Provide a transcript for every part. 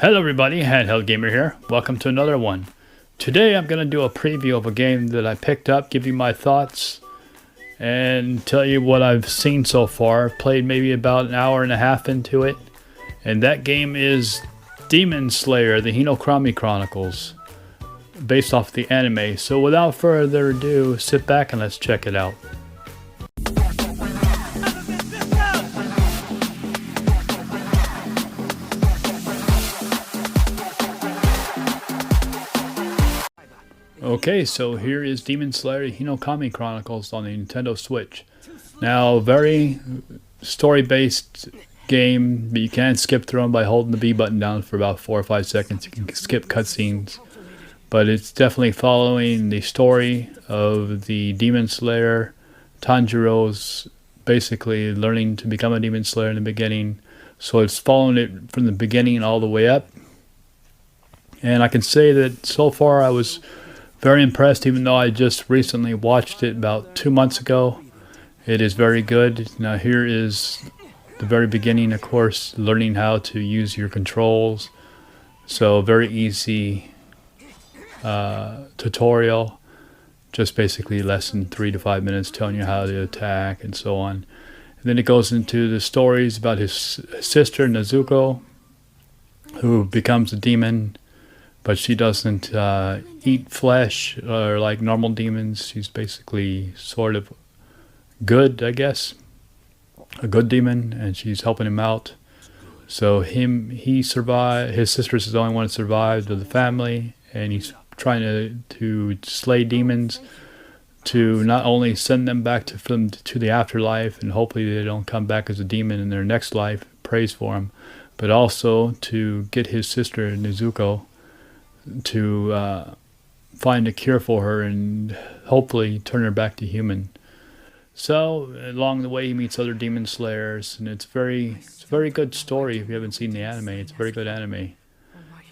Hello everybody, Handheld Gamer here. Welcome to another one. Today I'm going to do a preview of a game that I picked up, give you my thoughts, and tell you what I've seen so far. I've played maybe about an hour and a half into it, and that game is Demon Slayer, the Hinokami Chronicles, based off the anime. So without further ado, sit back and let's check it out. Okay, so here is Demon Slayer Hinokami Chronicles on the Nintendo Switch. Now, very story-based game, but you can skip through them by holding the B button down for about 4 or 5 seconds. You can skip cutscenes, but it's definitely following the story of the Demon Slayer. Tanjiro's basically learning to become a Demon Slayer in the beginning, so it's following it from the beginning all the way up. And I can say that so far I was very impressed, even though I just recently watched it about 2 months ago. It is very good. Now here is the very beginning, of course, learning how to use your controls. So very easy tutorial, just basically less than 3 to 5 minutes telling you how to attack and so on. And then it goes into the stories about his sister NEZUKO, who becomes a demon. But she doesn't eat flesh or like normal demons. She's basically sort of good, I guess. A good demon, and she's helping him out. So he survived. His sister's the only one that survived of the family, and he's trying to slay demons to not only send them back to the afterlife, and hopefully they don't come back as a demon in their next life. Prays for him, but also to get his sister NEZUKO to find a cure for her and hopefully turn her back to human. So along the way he meets other demon slayers, and it's a very good story. If you haven't seen the anime, it's a very good anime.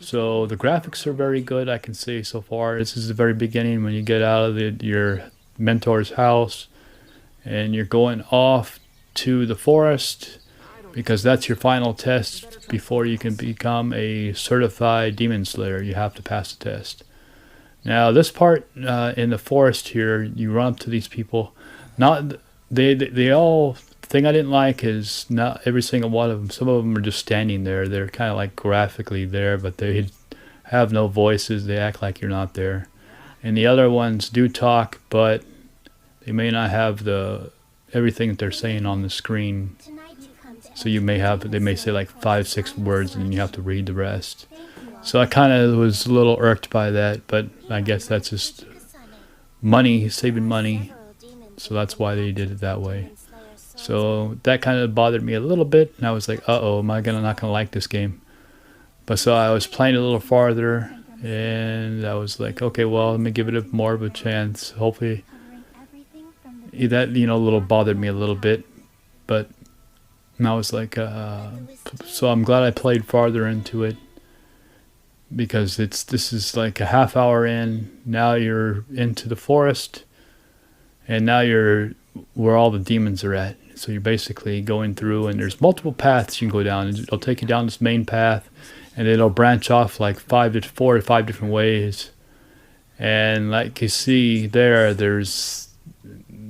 So the graphics are very good, I can say so far. This is the very beginning when you get out of your mentor's house and you're going off to the forest, because that's your final test before you can become a certified demon slayer. You have to pass the test. Now this part in the forest here, you run up to these people. They all, thing I didn't like is not every single one of them. Some of them are just standing there. They're kind of like graphically there, but they have no voices. They act like you're not there. And the other ones do talk, but they may not have everything that they're saying on the screen. So they may say like 5-6 words, and then you have to read the rest. So I kind of was a little irked by that, but I guess that's just money, saving money. So that's why they did it that way. So that kind of bothered me a little bit, and I was like, uh-oh, am I not gonna like this game? But so I was playing a little farther, and I was like, okay, well, let me give it more of a chance. Hopefully that, a little bothered me a little bit, but and I was like, so I'm glad I played farther into it, because this is like a half hour in. Now you're into the forest, and now you're where all the demons are at. So you're basically going through, and there's multiple paths you can go down. It'll take you down this main path, and it'll branch off like 4 to 5 different ways. And like you see there's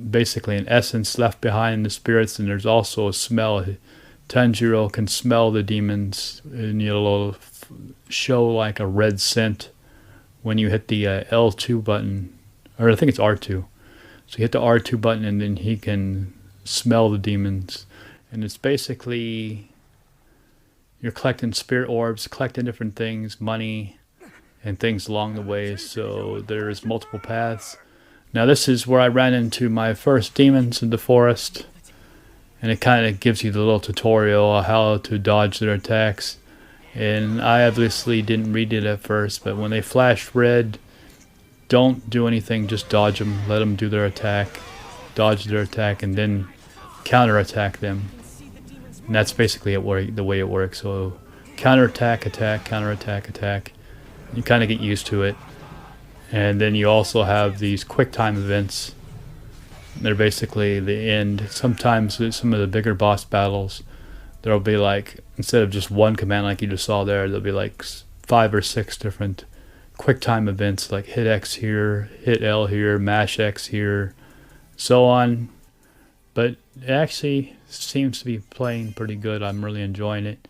basically an essence left behind in the spirits, and there's also a smell. Tanjiro can smell the demons, and it'll show like a red scent when you hit the L2 button, or I think it's R2. So you hit the R2 button, and then he can smell the demons. And it's basically you're collecting spirit orbs, collecting different things, money, and things along the way. So there's multiple paths. Now this is where I ran into my first demons in the forest, and it kind of gives you the little tutorial on how to dodge their attacks. And I obviously didn't read it at first, but when they flash red, don't do anything, just dodge them, let them do their attack, dodge their attack, and then counter-attack them. And that's basically the way it works. So counter-attack, attack, counter-attack, attack. You kind of get used to it. And then you also have these quick time events. They're basically the end. Sometimes some of the bigger boss battles, there'll be like, instead of just one command like you just saw there, there'll be like 5 or 6 different quick time events, like hit X here, hit L here, mash X here, so on. But it actually seems to be playing pretty good. I'm really enjoying it.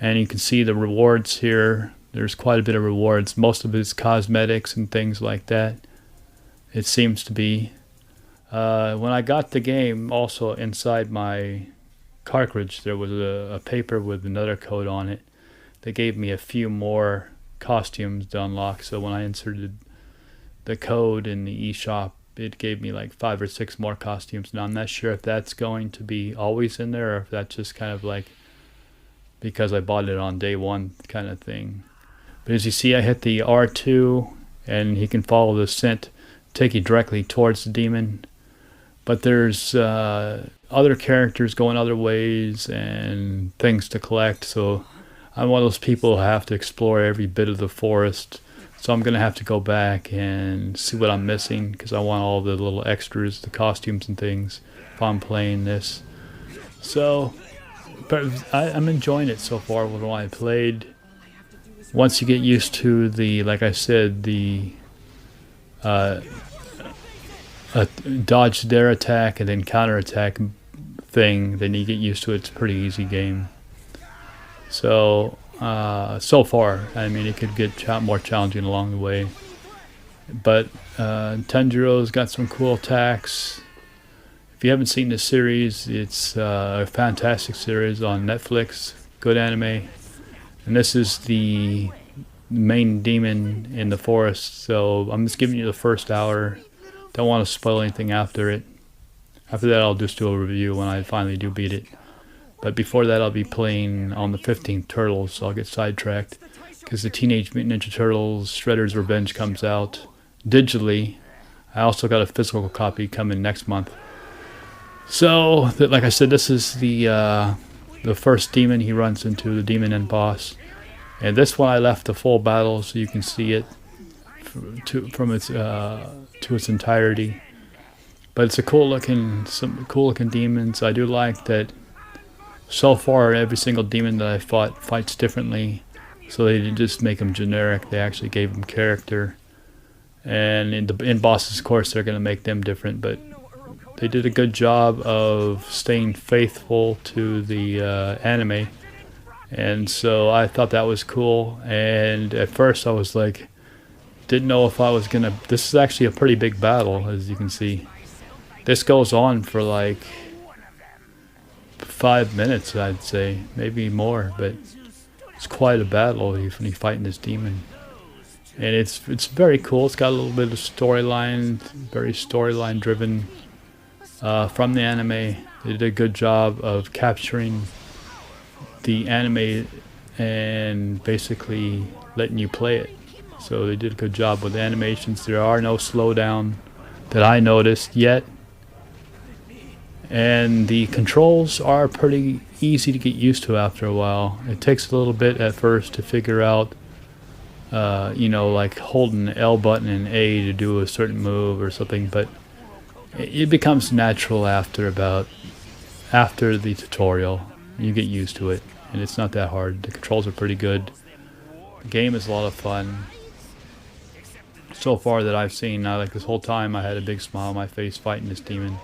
And you can see the rewards here. There's quite a bit of rewards. Most of it's cosmetics and things like that. It seems to be. When I got the game, also inside my cartridge, there was a paper with another code on it. They gave me a few more costumes to unlock. So when I inserted the code in the eShop, it gave me like 5 or 6 more costumes. Now I'm not sure if that's going to be always in there, or if that's just kind of like because I bought it on day one kind of thing. But as you see, I hit the R2 and he can follow the scent, take you directly towards the demon. But there's other characters going other ways and things to collect. So I'm one of those people who have to explore every bit of the forest. So I'm going to have to go back and see what I'm missing, because I want all the little extras, the costumes and things, if I'm playing this. So, but I'm enjoying it so far with what I played. Once you get used to the, like I said, the dodge their attack and then counterattack thing, then you get used to it. It's a pretty easy game. So, so far, I mean, it could get more challenging along the way. But Tanjiro's got some cool attacks. If you haven't seen this series, it's a fantastic series on Netflix. Good anime. And this is the main demon in the forest. So I'm just giving you the first hour. Don't want to spoil anything after it. After that, I'll just do a review when I finally do beat it. But before that, I'll be playing on the 15th Turtles, so I'll get sidetracked. Because the Teenage Mutant Ninja Turtles Shredder's Revenge comes out digitally. I also got a physical copy coming next month. So, like I said, this is the first demon he runs into, the demon end boss. And this one I left the full battle so you can see it to its entirety. But it's a some cool looking demons. I do like that. So far, every single demon that I fought fights differently, so they didn't just make them generic. They actually gave them character. And in bosses, of course, they're going to make them different, but they did a good job of staying faithful to the anime. And so I thought that was cool. And at first, I was like, didn't know if I was going to... This is actually a pretty big battle, as you can see. This goes on for like 5 minutes, I'd say, maybe more, but it's quite a battle when you're fighting this demon. And it's very cool. It's got a little bit of storyline, very storyline driven from the anime. They did a good job of capturing the anime and basically letting you play it. So they did a good job with the animations. There are no slowdown that I noticed yet. And the controls are pretty easy to get used to after a while. It takes a little bit at first to figure out, you know, like holding the L button and A to do a certain move or something, but it becomes natural after the tutorial. You get used to it, and it's not that hard. The controls are pretty good. The game is a lot of fun. So far that I've seen, like this whole time I had a big smile on my face fighting this demon.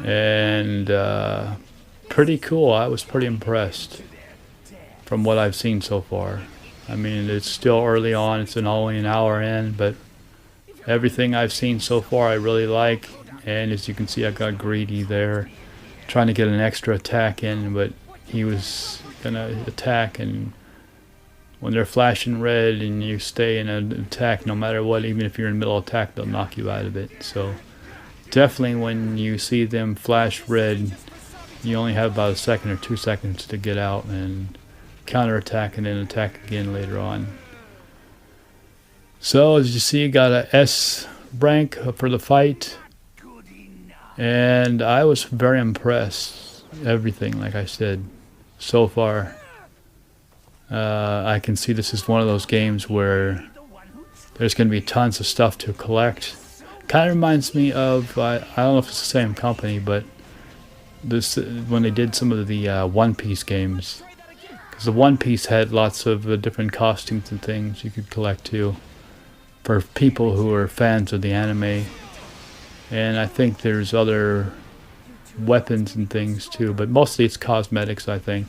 And pretty cool. I was pretty impressed from what I've seen so far. I mean, it's still early on. It's only an hour in, but everything I've seen so far I really like. And as you can see, I got greedy there, trying to get an extra attack in, but he was gonna attack, and when they're flashing red and you stay in an attack, no matter what, even if you're in the middle of attack, they'll knock you out of it. So definitely when you see them flash red, you only have about 1 second or 2 seconds to get out and counterattack and then attack again later on. So as you see, you got a S rank for the fight, and I was very impressed. Everything, like I said, so far. I can see this is one of those games where there's going to be tons of stuff to collect. Kind of reminds me of, I don't know if it's the same company, but this when they did some of the One Piece games, because the One Piece had lots of different costumes and things you could collect too, for people who are fans of the anime. And I think there's other weapons and things too, but mostly it's cosmetics, I think.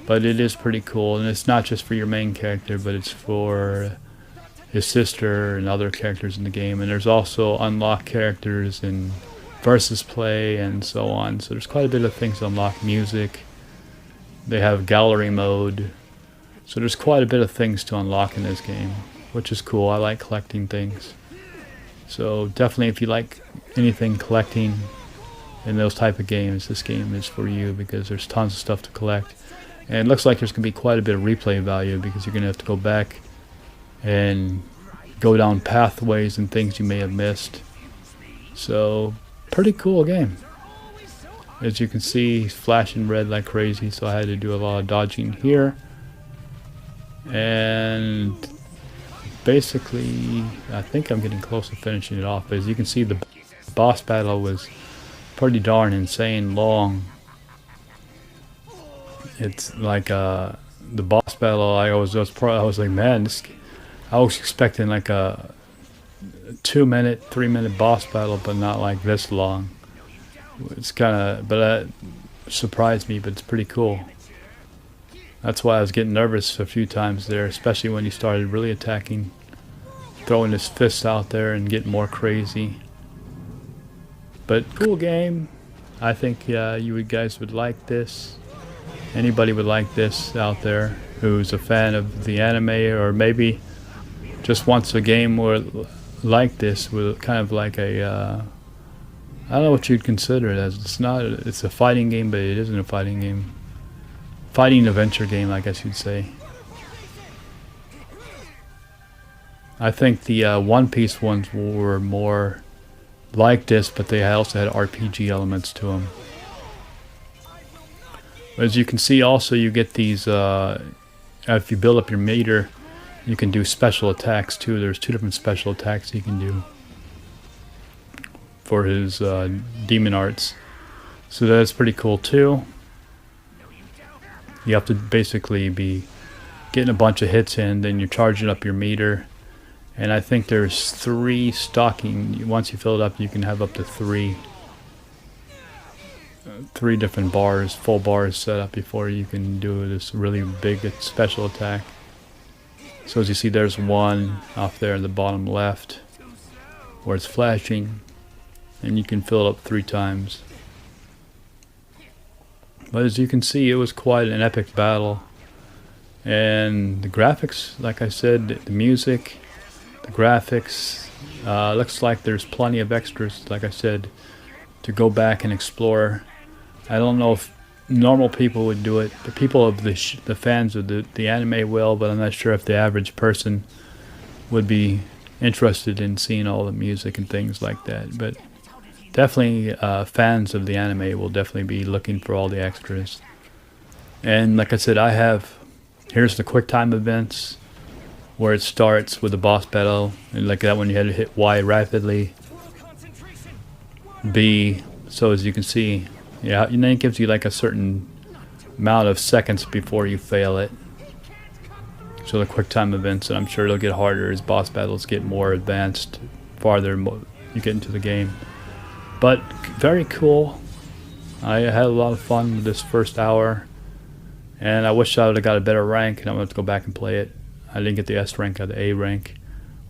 But it is pretty cool, and it's not just for your main character, but it's for his sister and other characters in the game. And there's also unlocked characters and versus play and so on. So there's quite a bit of things to unlock. Music. They have gallery mode. So there's quite a bit of things to unlock in this game, which is cool. I like collecting things. So definitely, if you like anything collecting in those type of games, this game is for you, because there's tons of stuff to collect. And it looks like there's going to be quite a bit of replay value, because you're going to have to go back and go down pathways and things you may have missed. So, pretty cool game. As you can see, he's flashing red like crazy, so I had to do a lot of dodging here. And basically, I think I'm getting close to finishing it off. But as you can see, the boss battle was pretty darn insane long. It's like the boss battle. I was like, man, I was expecting like a 2-minute, 3-minute boss battle, but not like this long. It's kind of, but that surprised me. But it's pretty cool. That's why I was getting nervous a few times there, especially when he started really attacking, throwing his fists out there and getting more crazy. But cool game. I think you guys would like this. Anybody would like this out there who's a fan of the anime, or maybe just wants a game where like this, with kind of like a I don't know what you'd consider it as. It's a fighting game, but it isn't a fighting game. Fighting adventure game, I guess you'd say. I think the One Piece ones were more like this, but they also had RPG elements to them. As you can see, also you get these, if you build up your meter, you can do special attacks too. There's 2 different special attacks he can do for his demon arts. So that's pretty cool too. You have to basically be getting a bunch of hits in, then you're charging up your meter. And I think there's 3 stocking. Once you fill it up, you can have up to 3 different bars, full bars set up before you can do this really big special attack. So as you see, there's one off there in the bottom left where it's flashing, and you can fill it up 3 times. But as you can see, it was quite an epic battle. And the graphics, like I said, the music, the graphics, looks like there's plenty of extras, like I said, to go back and explore. I don't know if normal people would do it. The people of the fans of the anime will, but I'm not sure if the average person would be interested in seeing all the music and things like that. But definitely fans of the anime will definitely be looking for all the extras. And like I said, here's the quick time events, where it starts with the boss battle, and like that one you had to hit Y rapidly, B, so as you can see, yeah, and then it gives you like a certain amount of seconds before you fail it. So the quick time events, and I'm sure it'll get harder as boss battles get more advanced, farther you get into the game. But very cool. I had a lot of fun with this first hour, and I wish I would have got a better rank, and I'm going to have to go back and play it. I didn't get the S rank, I got the A rank,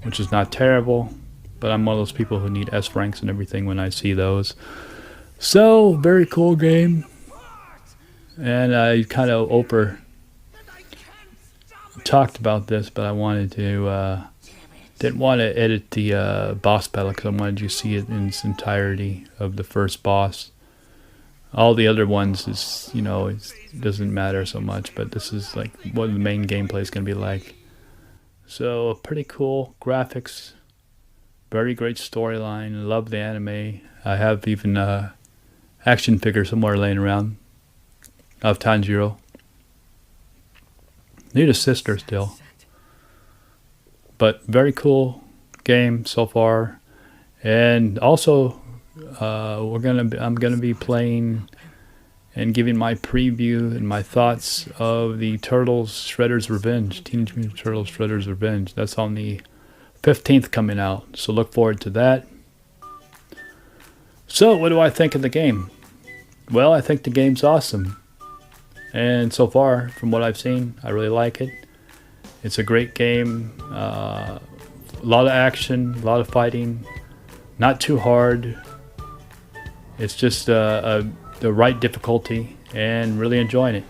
which is not terrible, but I'm one of those people who need S ranks and everything when I see those. So, very cool game. And I kind of talked about this, but I wanted to, didn't want to edit the boss battle because I wanted you to see it in its entirety of the first boss. All the other ones is, it doesn't matter so much, but this is like what the main gameplay is going to be like. So, pretty cool graphics, very great storyline. Love the anime. I have even action figure somewhere laying around of Tanjiro. Need a sister still. But very cool game so far. And also I'm gonna be playing and giving my preview and my thoughts of the Turtles Shredder's Revenge, Teenage Mutant Turtles Shredder's Revenge. That's on the 15th coming out, so look forward to that. So, what do I think of the game? Well, I think the game's awesome. And so far, from what I've seen, I really like it. It's a great game. A lot of action, a lot of fighting. Not too hard. It's just the right difficulty, and really enjoying it.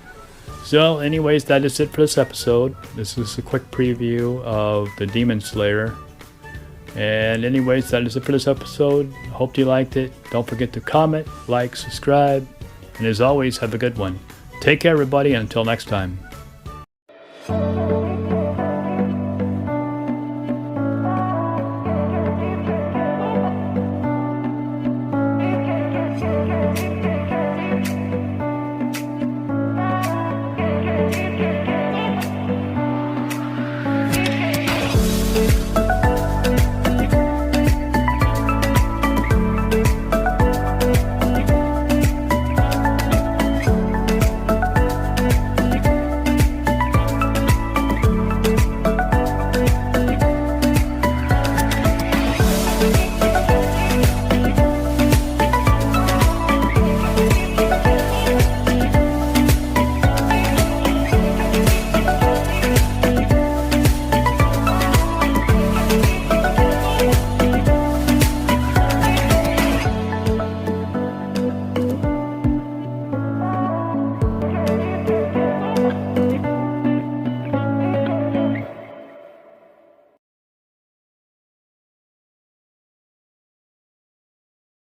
So, anyways, that is it for this episode. This is a quick preview of the Demon Slayer. And anyways, that is it for this episode. Hope you liked it. Don't forget to comment, like, subscribe. And as always, have a good one. Take care, everybody, and until next time.